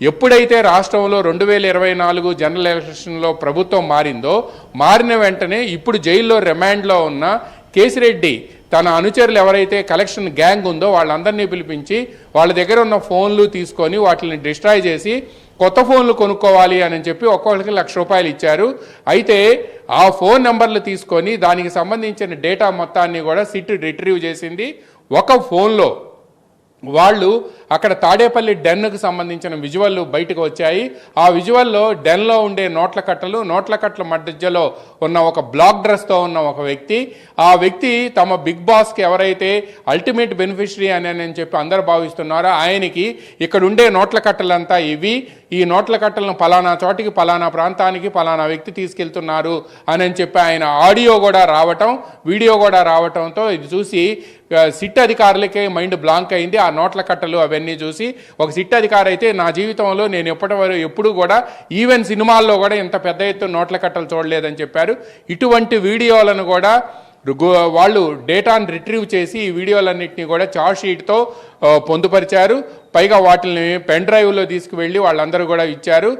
ఎప్పుడైతే రాష్ట్రంలో 2024 జనరల్ ఎలక్షన్లో ప్రభుత్వం మారిన వెంటనే ఇప్పుడు జైల్లో రిమాండ్లో ఉన్న కేసిరెడ్డి తన అనుచరులు ఎవరైతే కలెక్షన్ గ్యాంగ్ ఉందో వాళ్ళందరినీ పిలిపించి వాళ్ళ దగ్గర ఉన్న ఫోన్లు తీసుకొని వాటిని డిస్ట్రాయ్ చేసి కొత్త ఫోన్లు కొనుక్కోవాలి అని చెప్పి ఒక్కొక్కరికి ₹1,00,000 ఇచ్చారు. అయితే ఆ ఫోన్ నెంబర్లు తీసుకొని దానికి సంబంధించిన డేటా మొత్తాన్ని కూడా సిట్ రిట్రీవ్ చేసింది. ఒక ఫోన్లో వాళ్ళు అక్కడ తాడేపల్లి డెన్కు సంబంధించిన విజువల్ బయటకు వచ్చాయి. ఆ విజువల్లో డెన్లో ఉండే నోట్ల కట్టల మధ్యలో ఉన్న ఒక బ్లాక్ డ్రెస్తో ఉన్న ఒక వ్యక్తి, ఆ వ్యక్తి తమ బిగ్ బాస్కి ఎవరైతే అల్టిమేట్ బెనిఫిషరీ అని చెప్పి అందరు భావిస్తున్నారో ఆయనకి ఇక్కడ ఉండే నోట్ల కట్టలంతా ఇవి, ఈ నోట్ల కట్టలను పలానా చోటికి పలానా ప్రాంతానికి పలానా వ్యక్తి తీసుకెళ్తున్నారు అని చెప్పి ఆయన ఆడియో కూడా రావటం, వీడియో కూడా రావటంతో ఇది చూసి సిట్ అధికారులకే మైండ్ బ్లాంక్ అయింది. ఆ నోట్ల కట్టలు అవన్నీ చూసి ఒక సిట్ అధికారి అయితే నా జీవితంలో నేను ఎప్పుడు కూడా ఈవెన్ సినిమాల్లో కూడా ఇంత పెద్ద ఎత్తున నోట్ల కట్టలు చూడలేదని చెప్పారు. ఇటువంటి వీడియోలను కూడా వాళ్ళు డేటాను రిట్రీవ్ చేసి ఈ వీడియోలన్నింటినీ కూడా చార్జ్ షీట్తో పొందుపరిచారు. పైగా వాటిని పెన్ డ్రైవ్లో తీసుకువెళ్ళి వాళ్ళందరూ కూడా ఇచ్చారు.